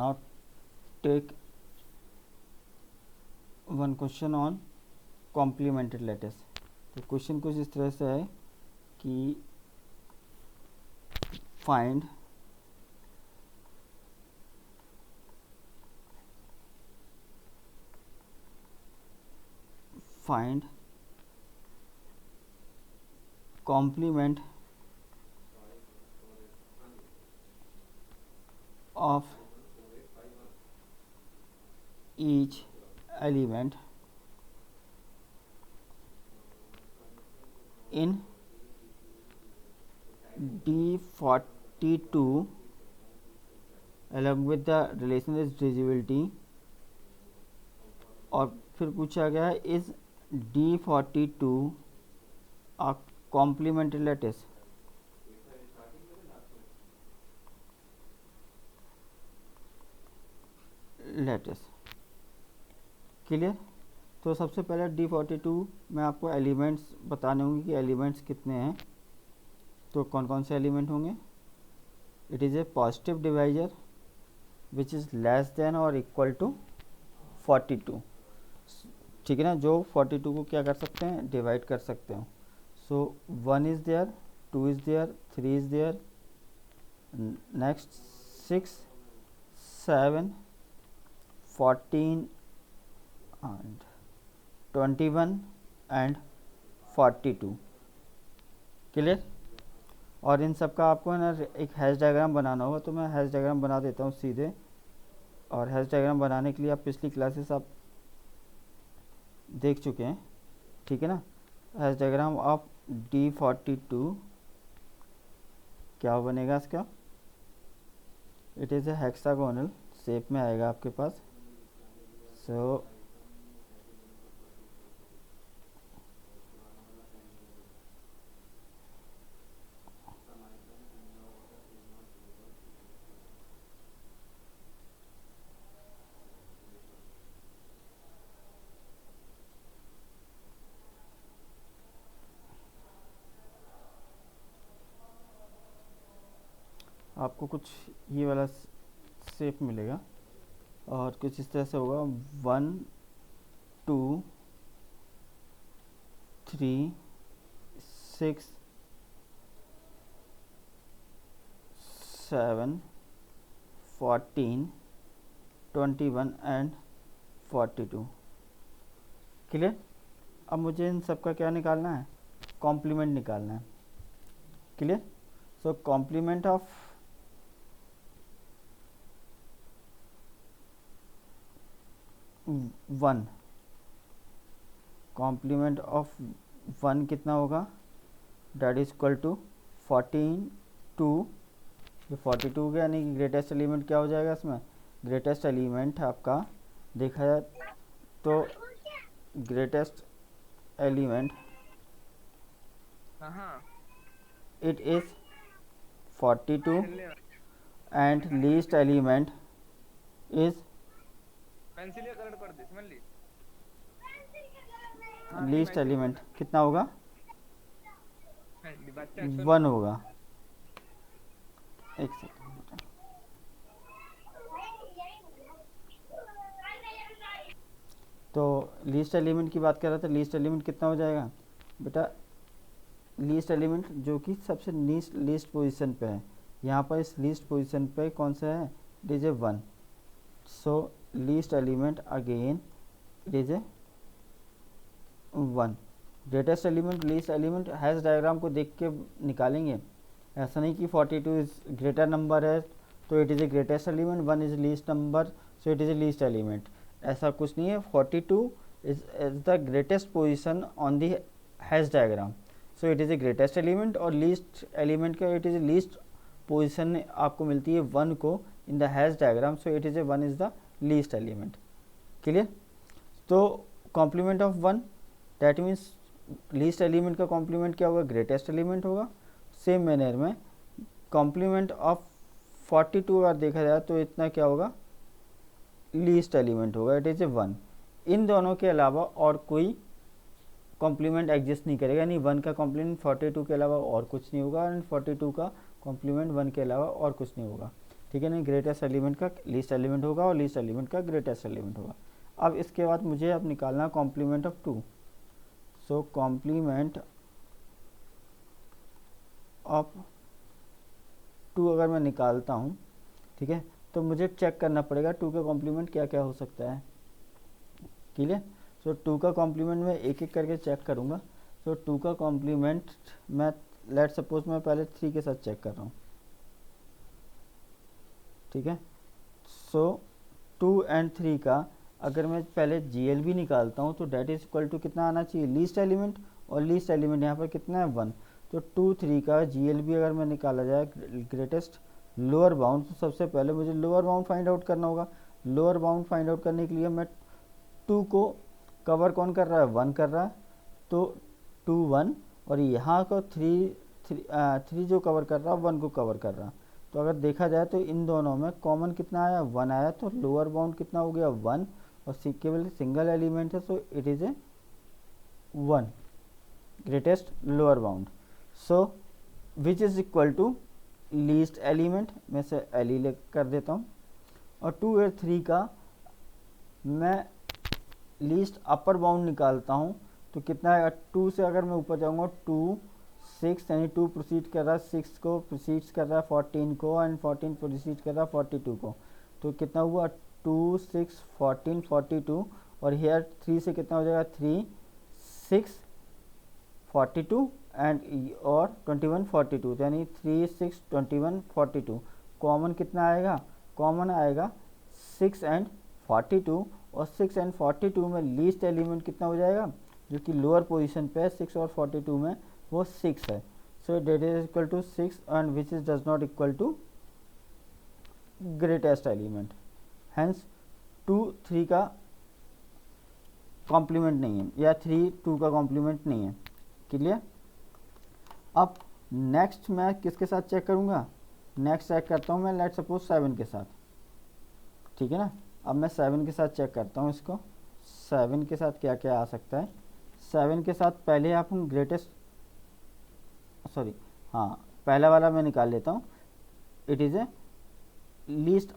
Now take one question on complemented lattice. तो question कुछ इस तरह से है कि find complement of each element in D42 along with the relation is divisibility। और फिर पूछा गया है is D42 a complementary lattice। Clear. तो सबसे पहले D42 में आपको एलिमेंट्स बताने होंगे कि एलिमेंट्स कितने हैं। तो कौन कौन से एलिमेंट होंगे। It is A positive divisor which is less than और इक्वल टू 42। ठीक है ना, जो 42 को क्या कर सकते हैं, डिवाइड कर सकते हो। So 1 is there, 2 is there, 3 is there, next 6, 7, 14 and 21 and 42। Clear. और इन सब का आपको है ना एक हैश डायग्राम बनाना होगा। तो मैं हैश डायग्राम बना देता हूँ सीधे। और हैश डायग्राम बनाने के लिए आप पिछली क्लासेस आप देख चुके हैं, ठीक है ना। हैश डायग्राम ऑफ D42 क्या बनेगा इसका। It is A hexagonal shape में आएगा आपके पास। सो आपको कुछ ये वाला शेप मिलेगा और कुछ इस तरह से होगा। 1 2 3 6 7 14 21 एंड 42। क्लियर। अब मुझे इन सब का क्या निकालना है, कॉम्प्लीमेंट निकालना है। Clear. So complement of one, complement of 1 कितना होगा, डैट इज इक्वल टू 14 ये 42 का यानी कि ग्रेटेस्ट एलिमेंट क्या हो जाएगा इसमें। ग्रेटेस्ट एलिमेंट आपका देखा जाए तो greatest element it is 42 and least element is least element कितना होगा, 1 होगा। एक सेकंड। तो लीस्ट एलिमेंट की बात कर रहा था। लीस्ट एलिमेंट कितना हो जाएगा बेटा, लीस्ट एलिमेंट जो कि सबसे लीस्ट पोजीशन पे है। यहाँ पर इस लीस्ट पोजीशन पे कौन सा है, it is a 1। So least element again it is a 1। Greatest element least element hash diagram को देख के निकालेंगे। ऐसा नहीं कि 42 इज ग्रेटर नंबर है तो it is a greatest element, 1 is least number so it is A least element. ऐसा कुछ नहीं है। 42 is the greatest position on the hash diagram, so it is a greatest element. और least element का it is A least position आपको मिलती है 1 को in the hash diagram, so it is a 1 is the least element. Clear. तो complement of 1 that means least element का complement क्या होगा, ग्रेटेस्ट एलिमेंट होगा। सेम मैनर में कॉम्प्लीमेंट ऑफ 42 अगर देखा जाए तो इतना क्या होगा, लीस्ट एलिमेंट होगा, इट इज़ ए 1। इन दोनों के अलावा और कोई कॉम्प्लीमेंट एग्जिस्ट नहीं करेगा, यानी 1 का कॉम्प्लीमेंट 42 के अलावा और कुछ नहीं होगा एंड 42 का कॉम्प्लीमेंट 1 के अलावा और कुछ नहीं होगा। ठीक है ना, ग्रेटेस्ट एलिमेंट का लीस्ट एलिमेंट होगा और लीस्ट एलिमेंट का ग्रेटेस्ट एलिमेंट होगा। अब इसके बाद मुझे अब निकालना complement of 2। So complement of 2 अगर मैं निकालता हूँ, ठीक है, तो मुझे चेक करना पड़ेगा 2 का कॉम्प्लीमेंट क्या क्या हो सकता है। क्लियर। सो 2 का कॉम्प्लीमेंट मैं एक एक करके चेक करूँगा। सो 2 का कॉम्प्लीमेंट मैं लेट सपोज मैं पहले 3 के साथ चेक कर रहा हूँ, ठीक है। सो 2 एंड 3 का अगर मैं पहले GLB निकालता हूँ तो डेट इज इक्वल टू कितना आना चाहिए, लीस्ट एलिमेंट, और लीस्ट एलिमेंट यहाँ पर कितना है 1। तो 2 3 का GLB अगर मैं निकाला जाए ग्रेटेस्ट लोअर बाउंड, तो सबसे पहले मुझे लोअर बाउंड फाइंड आउट करना होगा। लोअर बाउंड फाइंड आउट करने के लिए मैं 2 को कवर कौन कर रहा है, 1 कर रहा है, तो 2 1, और यहाँ को 3 जो कवर कर रहा है 1 को कवर कर रहा है। तो अगर देखा जाए तो इन दोनों में कॉमन कितना आया, 1 आया, तो लोअर बाउंड कितना हो गया 1, और केवल सिंगल एलिमेंट है, so it is a 1 greatest lower bound. So which is equal to least element में से एल कर देता हूँ, और 2 और 3 का मैं लीस्ट अपर बाउंड निकालता हूँ तो कितना है, 2 से अगर मैं ऊपर जाऊँगा 2 6, यानी 2 प्रोसीड कर रहा है 6 को, प्रोसीड कर रहा है 14 को, एंड 14 प्रोसीड कर रहा है 42 को, तो कितना हुआ 2 6 14 42, और हेयर 3 से कितना हो जाएगा 3 6 42 एंड और 21 42, यानी 3 6 21 42। कॉमन कितना आएगा, कॉमन आएगा 6 एंड 42, और 6 एंड 42 में लीस्ट एलिमेंट कितना हो जाएगा, जो कि लोअर पोजीशन पे है 6 और 42 में, वो 6 है। So that is equal to 6 and which is does not equal to greatest element. Hence 2 3 का कॉम्प्लीमेंट नहीं है, या 3 2 का कॉम्प्लीमेंट नहीं है। क्लियर। अब नेक्स्ट मैं किसके साथ चेक करूँगा, नेक्स्ट चेक करता हूँ मैं लेट सपोज 7 के साथ, ठीक है ना। अब मैं 7 के साथ चेक करता हूँ इसको, 7 के साथ क्या क्या आ सकता है। 7 के साथ पहले आप हम ग्रेटेस्ट, सॉरी हाँ, पहला वाला मैं निकाल लेता हूँ, it is A least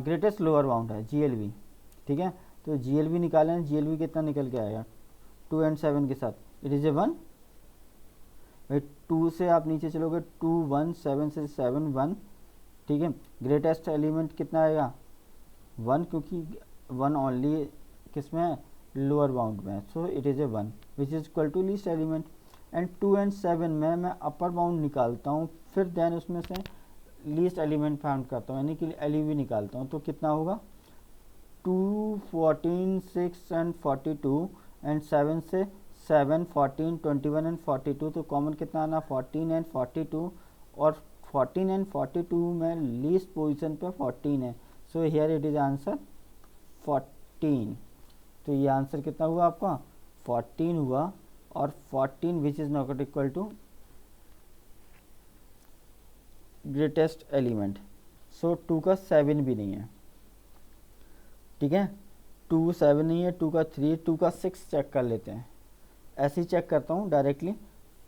greatest lower bound है GLB, ठीक है। तो GLB निकालें, GLB कितना निकल के आएगा 2 एंड 7 के साथ, इट इज़ ए 1। भाई 2 से आप नीचे चलोगे 2 1, 7 से 7 1, ठीक है। ग्रेटेस्ट एलिमेंट कितना आएगा 1, क्योंकि 1 ओनली किस में है, लोअर बाउंड में, so it is a 1 which is equal to least element. And 2 and 7 में मैं अपर बाउंड निकालता हूँ, फिर देन उसमें से लीस्ट एलिमेंट फाउंड करता हूँ, यानी कि LEV निकालता हूँ, तो कितना होगा 2 14 6 एंड 42, एंड 7 से 7 14 21 एंड 42, तो कॉमन कितना आना 14 एंड 42, और 14 एंड 42 में लीस्ट पोजीशन पे 14 है, सो हियर इट इज आंसर 14। तो ये आंसर कितना हुआ आपका 14 हुआ, और 14 which is not equal to greatest element. So 2 का 7 भी नहीं है, ठीक है, 2 7 नहीं है, 2 का 3, 2 का 6 चेक कर लेते हैं। ऐसे ही चेक करता हूँ डायरेक्टली,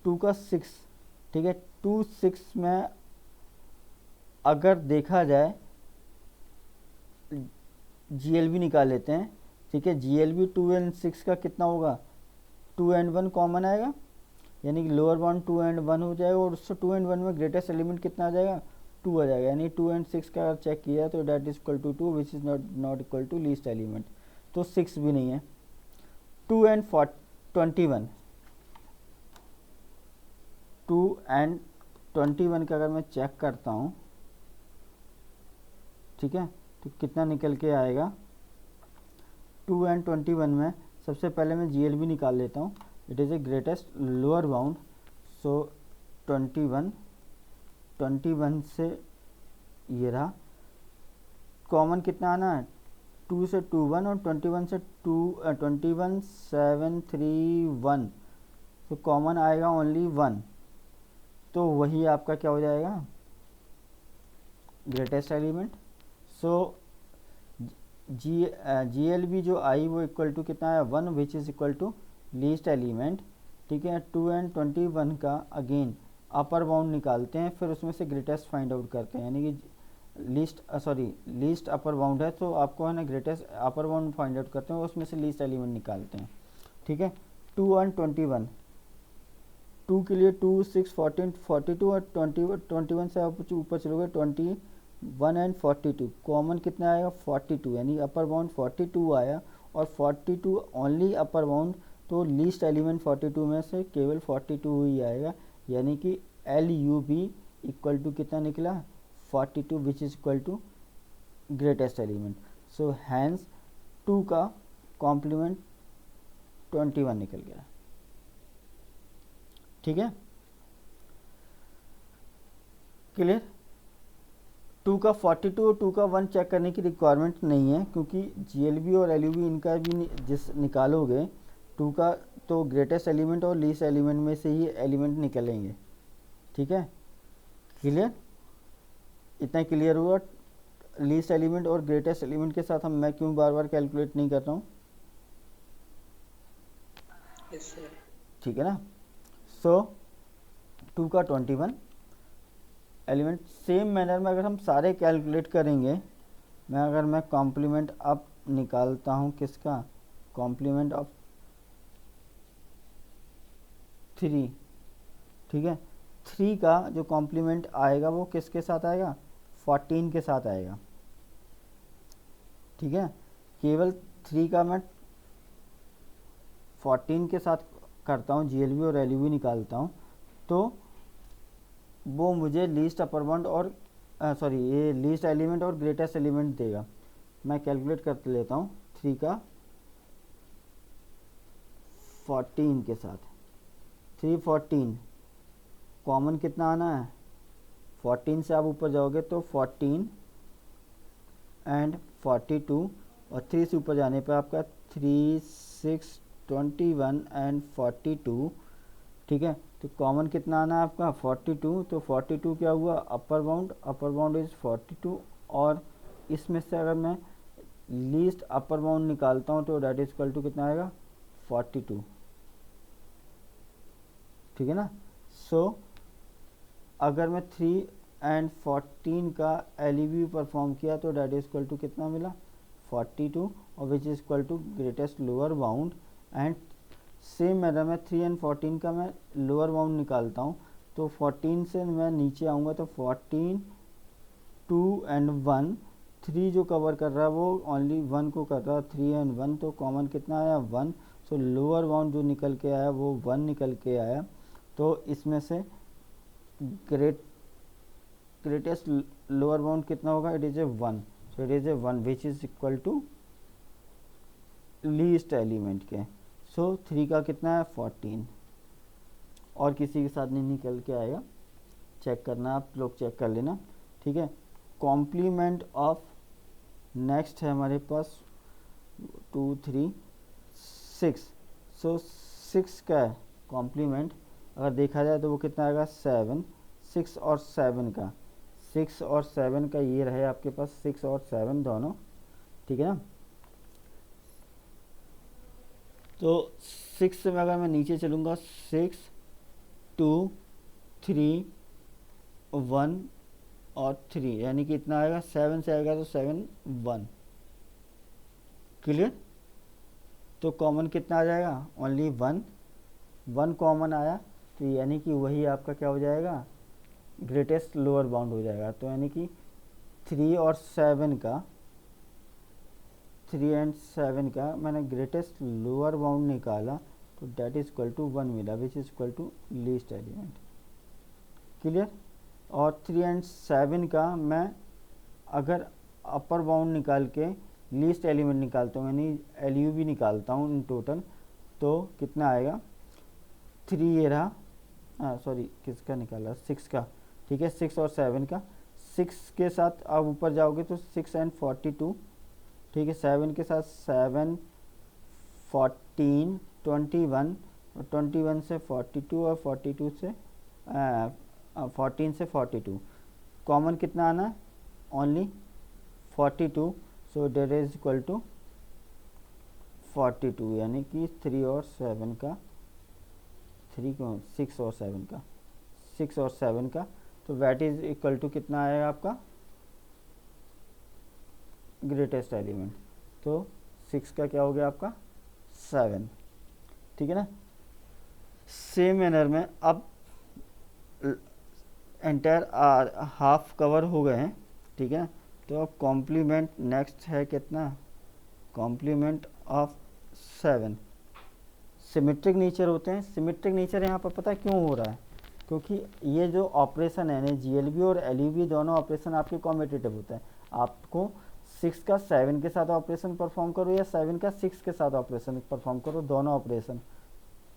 2 का 6, ठीक है। 2 6 में अगर देखा जाए GLB निकाल लेते हैं, ठीक है। GLB 2 एंड 6 का कितना होगा, 2 एंड 1 कॉमन आएगा, यानी कि लोअर बाउंड 2 एंड 1 हो जाएगा, और उससे 2 एंड 1 में ग्रेटेस्ट एलिमेंट कितना आ जाएगा 2 आ जाएगा, यानी 2 एंड 6 का अगर चेक किया तो that is equal to 2 which is not equal to least element, तो 6 भी नहीं है। 2 एंड 21, 2 एंड 21 का अगर मैं चेक करता हूँ, ठीक है, तो कितना निकल के आएगा 2 एंड 21 में सबसे पहले मैं GLB निकाल लेता हूँ, it is a greatest lower bound. So 21 से ये रहा, कॉमन कितना आना है 2 से 2 1, और 21 से 21 7 3 1, तो कॉमन आएगा ओनली 1, तो वही आपका क्या हो जाएगा ग्रेटेस्ट एलिमेंट। सो GLB जो आई वो इक्वल टू कितना है 1 which is equal to least element, ठीक है। 2 एंड 21 का अगेन अपर बाउंड निकालते हैं, फिर उसमें से ग्रेटेस्ट फाइंड आउट करते हैं, यानी कि लीस्ट अपर बाउंड है तो आपको है ना greatest upper bound find out करते हैं, उसमें से लीस्ट एलिमेंट निकालते हैं। ठीक है, 2 और 21, 2 के लिए 2 6 14 42 और 21 से आप ऊपर चलोगे 21 एंड 42, कॉमन कितना आएगा 42, यानी अपर बाउंड 42 आया और 42 ओनली अपर बाउंड, तो लीस्ट एलिमेंट 42 में से केवल 42 ही आएगा, यानी कि L U B equal to कितना निकला 42, which is equal to greatest element. So hence 2 का कॉम्प्लीमेंट 21 निकल गया। ठीक है, क्लियर। 2 का 42 और 2 का 1 चेक करने की रिक्वायरमेंट नहीं है, क्योंकि जीएलबी और एलयूबी इनका भी जिस निकालोगे 2 का तो ग्रेटेस्ट एलिमेंट और लीस्ट एलिमेंट में से ही एलिमेंट निकलेंगे। ठीक है, क्लियर, इतना क्लियर हुआ। लीस्ट एलिमेंट और ग्रेटेस्ट एलिमेंट के साथ हम मैं क्यों बार बार कैलकुलेट नहीं कर रहा हूँ। ठीक है ना। सो 2 का 21 एलिमेंट, सेम मैनर में अगर हम सारे कैलकुलेट करेंगे, अगर मैं कॉम्प्लीमेंट अब निकालता हूँ किसका, कॉम्प्लीमेंट ऑफ 3, ठीक है, 3 का जो कॉम्प्लीमेंट आएगा वो किसके साथ आएगा 14 के साथ आएगा। ठीक है, केवल 3 का मैं 14 के साथ करता हूँ, जीएलबी और एलयूबी निकालता हूँ, तो वो मुझे लीस्ट अपर बाउंड और ये लीस्ट एलिमेंट और ग्रेटेस्ट एलिमेंट देगा। मैं कैलकुलेट करते लेता हूँ 3 का 14 के साथ, 3 14 कॉमन कितना आना है 14 से आप ऊपर जाओगे तो 14 एंड 42 और 3 से ऊपर जाने पर आपका 3 6 21 एंड 42। ठीक है, तो कॉमन कितना आना है आपका 42, तो 42 क्या हुआ अपर बाउंड इज 42, और इसमें से अगर मैं लीस्ट अपर बाउंड निकालता हूँ तो डेट इज इक्वल टू कितना आएगा 42। ठीक है ना। सो अगर मैं 3 एंड 14 का एलईबी परफॉर्म किया तो डेट इज इक्वल टू कितना मिला 42, और which is equal to greatest lower bound. And same manner में 3 एंड 14 का मैं लोअर बाउंड निकालता हूँ, तो 14 से मैं नीचे आऊँगा तो 14 2 एंड 1, 3 जो कवर कर रहा है वो ओनली 1 को कर रहा है, 3 एंड 1, तो कॉमन कितना आया 1। सो लोअर बाउंड जो निकल के आया वो 1 निकल के आया, तो इसमें से ग्रेटेस्ट लोअर बाउंड कितना होगा, it is a 1, so it is a 1 which is equal to least element के। सो 3 का कितना है 14, और किसी के साथ नहीं निकल के आएगा, चेक करना आप लोग चेक कर लेना। ठीक है, कॉम्प्लीमेंट ऑफ नेक्स्ट है हमारे पास 2 3 6, सो 6 का है कॉम्प्लीमेंट, अगर देखा जाए तो वो कितना आएगा 7, 6 और 7 का, 6 और 7 का ये रहे आपके पास 6 और 7 दोनों। ठीक है ना, तो 6 से अगर मैं नीचे चलूँगा 6 2 3 1 और 3, यानी कि इतना आएगा 7 से आएगा तो 7 1, क्लियर। तो कॉमन कितना आ जाएगा ओनली 1 कॉमन आया, तो यानी कि वही आपका क्या हो जाएगा ग्रेटेस्ट लोअर बाउंड हो जाएगा। तो यानी कि 3 और 7 का 3 एंड 7 का मैंने ग्रेटेस्ट लोअर बाउंड निकाला, तो डेट इज इक्वल टू 1 मिला, which is equal to least element, clear. और 3 एंड 7 का मैं अगर अपर बाउंड निकाल के लीस्ट एलिमेंट निकालता हूँ, यानी एलयूबी निकालता हूँ इन टोटल, तो कितना आएगा 3 ये रहा, किसका निकाला 6 का। ठीक है, 6 और 7 का, 6 के साथ आप ऊपर जाओगे तो 6 एंड 42, ठीक है, 7 के साथ 7 14 21, और 21 से 42 और 42 से 14 से 42, कॉमन कितना आना only 42, so that is equal to 42, यानी कि 3 और 7 का 3 6 और 7 का 6 और 7 का, तो दैट इज इक्वल टू कितना आएगा आपका ग्रेटेस्ट एलिमेंट, तो 6 का क्या हो गया आपका 7, ठीक है ना। सेम मैनर में अब एंटायर हाफ कवर हो गए हैं, ठीक है। तो अब कॉम्प्लीमेंट नेक्स्ट है कितना, कॉम्प्लीमेंट ऑफ 7। सिमेट्रिक नेचर होते हैं, सिमेट्रिक नेचर यहाँ पर पता है क्यों हो रहा है, क्योंकि ये जो ऑपरेशन है ना जीएलबी और एलयूबी दोनों ऑपरेशन आपके कॉम्पिटिटिव होते हैं। आपको 6 का 7 के साथ ऑपरेशन परफॉर्म करो या 7 का 6 के साथ ऑपरेशन परफॉर्म करो, दोनों ऑपरेशन,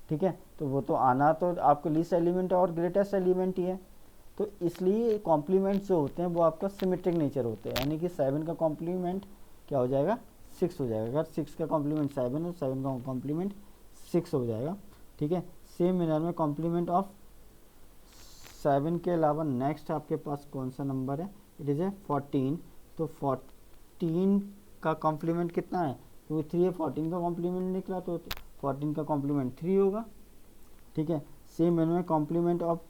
ठीक है। तो वो तो आना तो आपको लीस्ट एलिमेंट और ग्रेटेस्ट एलिमेंट ही है, तो इसलिए कॉम्प्लीमेंट जो होते हैं वो आपका सिमेट्रिक नेचर होते हैं, यानी कि 7 का कॉम्प्लीमेंट क्या हो जाएगा 6 हो जाएगा, अगर 6 का कॉम्प्लीमेंट 7 हो 7 का कॉम्प्लीमेंट 6 हो जाएगा, ठीक है। सेम मैनर में कॉम्प्लीमेंट ऑफ 7 के अलावा नेक्स्ट आपके पास कौन सा नंबर है, इट इज़ ए 14। तो 14 का कॉम्प्लीमेंट कितना है, क्योंकि 3 है 14 का कॉम्प्लीमेंट निकला तो 14 का कॉम्प्लीमेंट 3 होगा, ठीक है। सेम मैनर में complement of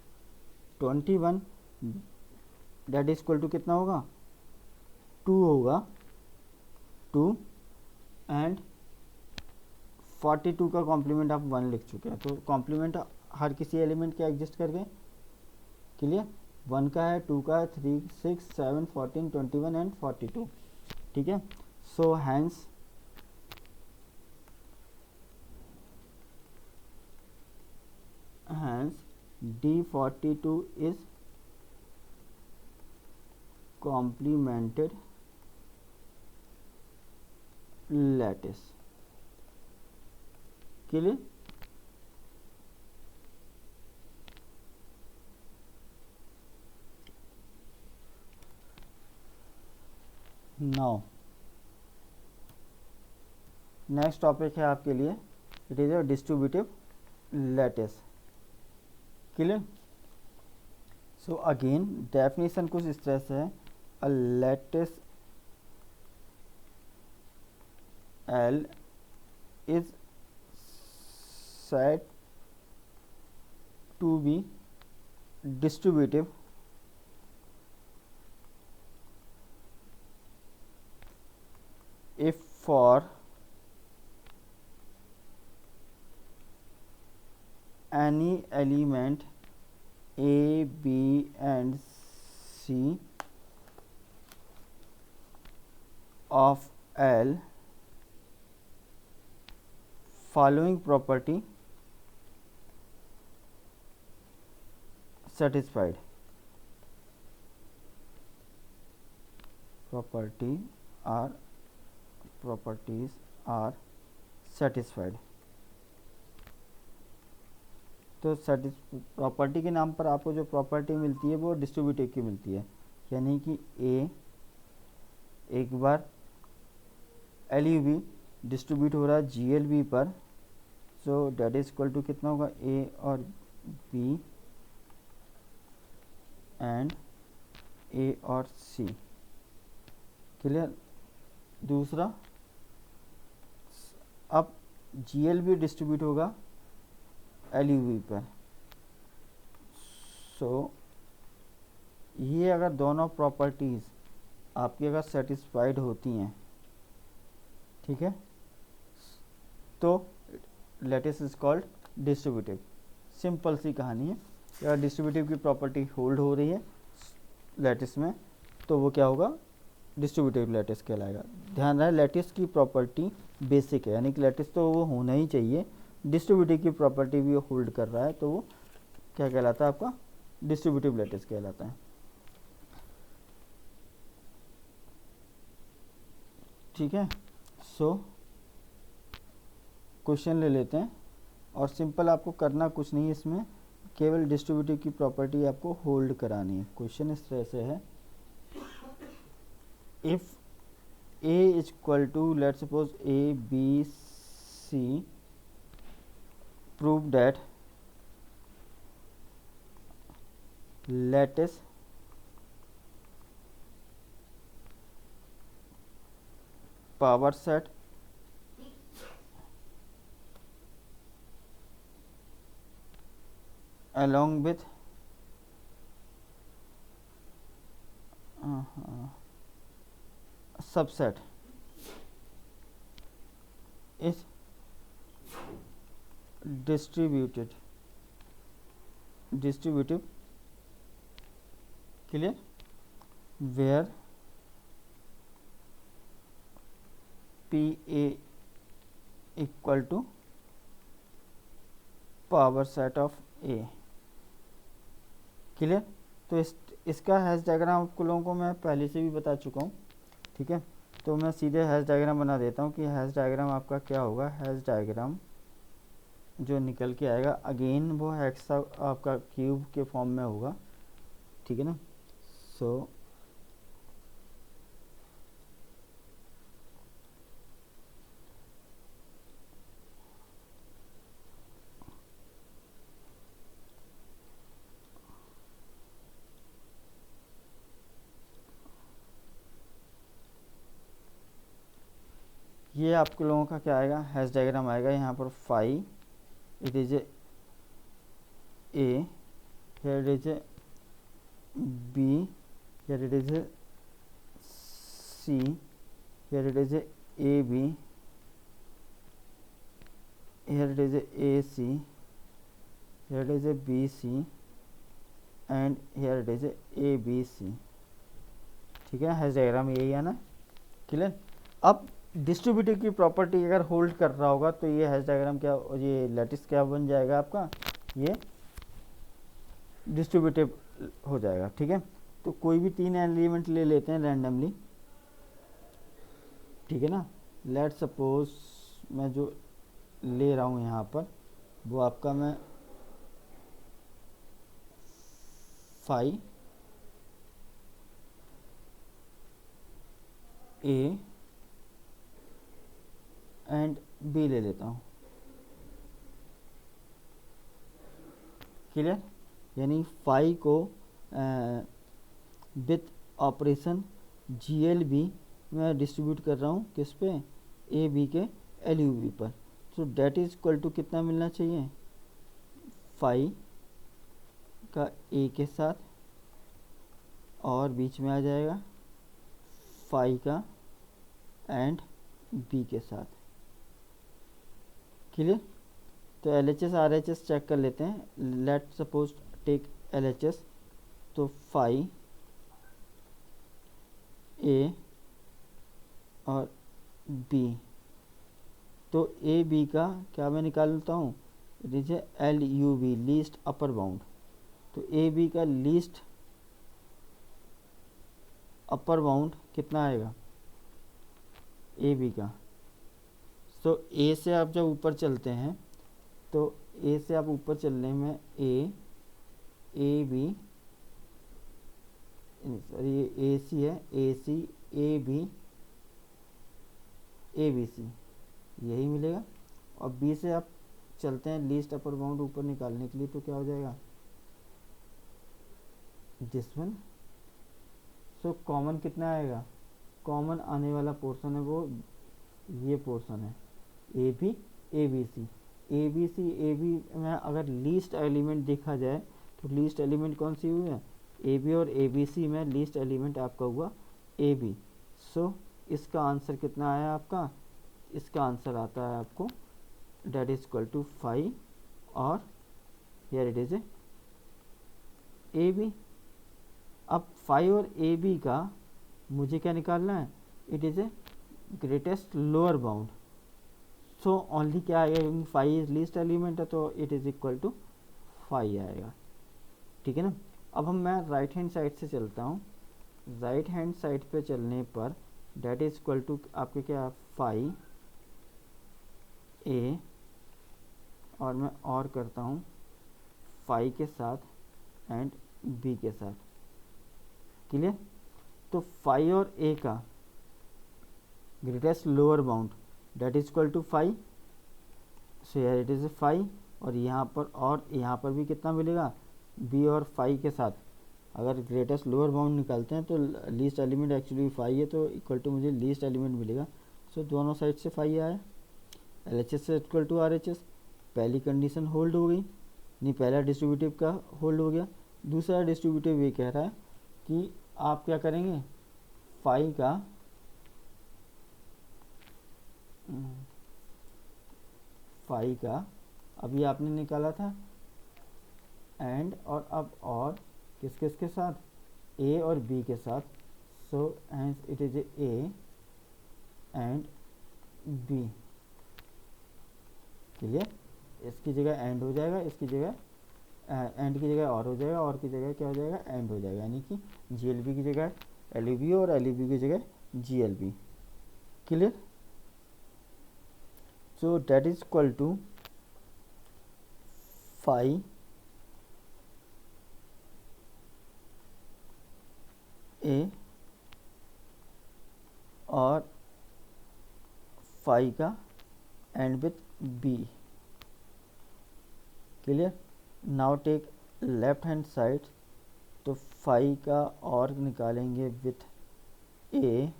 21 that is equal to कितना होगा 2 होगा 2, एंड 42 का कॉम्प्लीमेंट आप 1 लिख चुके हैं, तो कॉम्प्लीमेंट हर किसी एलिमेंट के एग्जिस्ट करके क्लियर, 1 का है 2 का है 3 6 7 14 21 एंड 42, ठीक है। So hence D42 is complemented lattice, clear। Now next topic है आपके लिए, it is a distributive lattice, clear. So again definition कुछ इस तरह से है, a lattice L is said to be distributive if for any element A, B and C of L following property satisfied, properties are satisfied। तो property के नाम पर आपको जो प्रॉपर्टी मिलती है वो डिस्ट्रीब्यूटिव की मिलती है, यानी कि ए एक बार एल यू बी डिस्ट्रीब्यूट हो रहा है जी एल बी पर, सो डेट इज इक्वल टू कितना होगा ए और बी एंड ए और सी, क्लियर। दूसरा अब जी एल बी डिस्ट्रीब्यूट होगा एल यू बी पर, सो ये अगर दोनों प्रॉपर्टीज़ आपकी अगर सेटिस्फाइड होती हैं, ठीक है, तो lattice is called distributive. Simple सी कहानी है, अगर डिस्ट्रीब्यूटिव की प्रॉपर्टी होल्ड हो रही है लैटिस में तो वो क्या होगा डिस्ट्रीब्यूटिव लैटिस कहलाएगा। ध्यान रहे लैटिस की प्रॉपर्टी बेसिक है, यानी कि लैटिस तो वो होना ही चाहिए, डिस्ट्रीब्यूटिव की प्रॉपर्टी भी होल्ड कर रहा है तो वो क्या कहलाता है आपका डिस्ट्रीब्यूटिव लैटिस कहलाता है, ठीक है। सो क्वेश्चन ले लेते हैं, और सिंपल आपको करना कुछ नहीं है इसमें, केवल डिस्ट्रीब्यूटिव की प्रॉपर्टी आपको होल्ड करानी है। क्वेश्चन इस तरह से है, if A is equal to let suppose A B C, prove that lattice power set along with subset is distributive clear where PA equal to power set of A. Clear. तो इसका hash diagram आपको लोगों को मैं पहले से भी बता चुका हूँ, ठीक है। तो मैं सीधे हैश डायग्राम बना देता हूँ कि हैश डायग्राम आपका क्या होगा। हैश डायग्राम जो निकल के आएगा अगेन वो हेक्सा आपका क्यूब के फॉर्म में होगा, ठीक है ना। सो ये आपके लोगों का क्या आएगा, हैश डायग्राम आएगा। यहाँ पर phi it is a here it is a B, here it is a C, here it is a AB, here it is a AC, here it is a BC and here it is a ABC, ठीक है। Hash diagram यही है ना, clear. अब distributive की property अगर hold कर रहा होगा तो ये हैश डायग्राम क्या, ये लैटिस क्या बन जाएगा आपका, ये डिस्ट्रीब्यूटिव हो जाएगा, ठीक है। तो कोई भी 3 एलिमेंट ले लेते हैं रैंडमली, ठीक है ना। लेट सपोज मैं जो ले रहा हूँ यहाँ पर वो आपका मैं 5 A एंड बी ले लेता हूँ, क्लियर। यानी 5 को विथ ऑपरेशन GLB मैं डिस्ट्रीब्यूट कर रहा हूँ किस पे, AB के LUB पर। तो डेट इज इक्वल टू कितना मिलना चाहिए, 5 का A के साथ और बीच में आ जाएगा 5 का एंड B के साथ, क्लियर। तो LHS RHS चेक कर लेते हैं। लेट सपोज टेक LHS, तो 5 A और B, तो AB का क्या मैं निकालता हूँ, it is LUB least upper bound. तो AB का लीस्ट अपर बाउंड कितना आएगा AB का। तो A से आप जब ऊपर चलते हैं तो A से आप ऊपर चलने में AB सॉरी ये AC है, AC AB ABC यही मिलेगा। और B से आप चलते हैं लीस्ट अपर बाउंड ऊपर निकालने के लिए, तो क्या हो जाएगा दिस वन। सो कॉमन कितना आएगा, कॉमन आने वाला पोर्शन है वो ये पोर्शन है AB ABC। ABC AB में अगर लीस्ट एलिमेंट देखा जाए तो लीस्ट एलिमेंट कौन सी हुई है, AB और ABC में लीस्ट एलिमेंट आपका हुआ AB। सो इसका आंसर कितना आया आपका, इसका आंसर आता है आपको डेट इज इक्वल टू 5 और हियर इट इज AB। अब 5 और AB का मुझे क्या निकालना है, it is A greatest lower bound. So only क्या आएगा, क्योंकि 5 इज लीस्ट एलिमेंट है तो इट इज इक्वल टू 5 आएगा, ठीक है ना। अब मैं राइट हैंड साइड से चलता हूँ। राइट हैंड साइड पे चलने पर डेट इज इक्वल टू आपके क्या 5 A और मैं और करता हूँ 5 के साथ एंड B के साथ, क्लियर। तो 5 और A का greatest lower bound that is equal to 5, so here it is 5। और यहाँ पर भी कितना मिलेगा, B और 5 के साथ अगर ग्रेटेस्ट लोअर बाउंड निकालते हैं तो लीस्ट एलिमेंट एक्चुअली 5 है, तो इक्वल टू मुझे लीस्ट एलिमेंट मिलेगा। सो दोनों साइड से 5 आया। LHS से इक्वल टू RHS, पहली कंडीशन होल्ड हो गई, नहीं पहला डिस्ट्रीब्यूटिव का होल्ड हो गया। दूसरा डिस्ट्रीब्यूटिव ये कह रहा है कि आप क्या करेंगे, फाई का फाई का अभी आपने निकाला था एंड, और अब और किस किस के साथ, ए और बी के साथ, so hence it is A and B. Clear, इसकी जगह एंड हो जाएगा, इसकी जगह एंड की जगह और हो जाएगा, और की जगह क्या हो जाएगा, एंड हो जाएगा, यानी कि जीएलबी की जगह एलयूबी और एलयूबी की जगह GLB. Clear, so that is equal to phi A और फाई का and with B. Clear, now take left hand side, तो फाई का और निकालेंगे विथ ए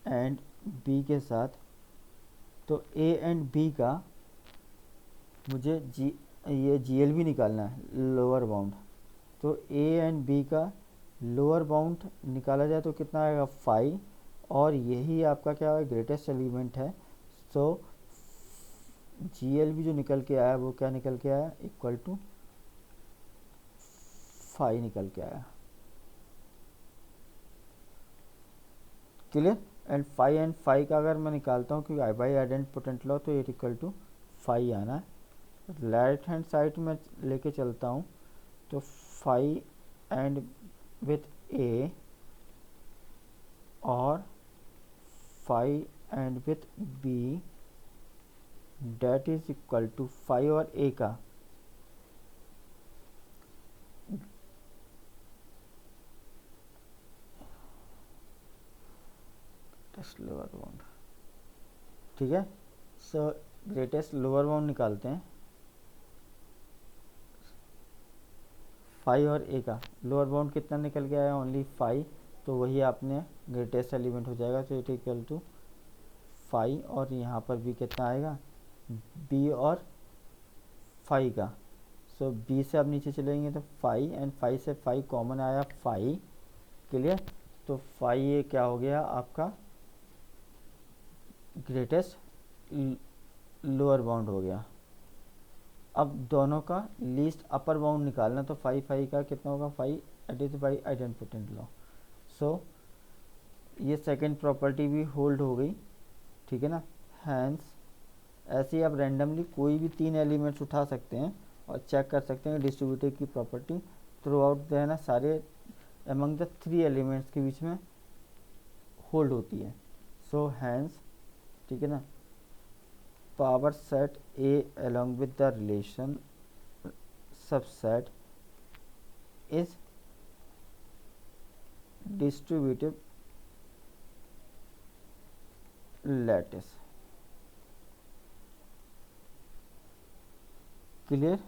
एंड बी के साथ, तो ए एंड बी का मुझे ये जीएलबी निकालना है, लोअर बाउंड। तो ए एंड बी का लोअर बाउंड निकाला जाए तो कितना आएगा, फाई, और यही आपका क्या है, ग्रेटेस्ट एलिमेंट है। सो जीएलबी जो निकल के आया वो क्या निकल के आया, इक्वल टू फाई निकल के आया। क्लियर, एंड फाई का अगर मैं निकालता हूँ क्योंकि आई बाई आइडेंटिपोटेंट लॉ, तो ये इक्वल टू फाई आना है। राइट हैंड साइड में लेके चलता हूँ, तो फाई एंड विथ ए और phi and with B, that is equal to phi और ए का ग्रेटेस्ट लोअर बाउंड। ठीक है, सो ग्रेटेस्ट लोअर बाउंड निकालते हैं, फाई और ए का लोअर बाउंड कितना निकल के आया, ओनली फाई, तो वही आपने ग्रेटेस्ट एलिमेंट हो जाएगा, तो इट इक्वल टू फाई, और यहाँ पर भी कितना आएगा, बी और फाई का। सो बी से आप नीचे चलेंगे तो फाई, एंड फाई से फाई कॉमन आया, फाई। क्लियर, तो फाई ये क्या हो गया आपका, ग्रेटेस्ट लोअर बाउंड हो गया। अब दोनों का लीस्ट अपर बाउंड निकालना, तो फाई फाई का कितना होगा, phi at is by idempotent law. So ये सेकंड प्रॉपर्टी भी होल्ड हो गई, ठीक है ना। हैंस ऐसे ही आप रैंडमली कोई भी 3 एलिमेंट्स उठा सकते हैं और चेक कर सकते हैं डिस्ट्रीब्यूटिव की प्रॉपर्टी थ्रू आउट जो है ना, सारे अमंग द 3 एलिमेंट्स के बीच में होल्ड होती है। सो हैंस, ठीक है ना, power set A along with the relation subset is distributive lattice। Clear,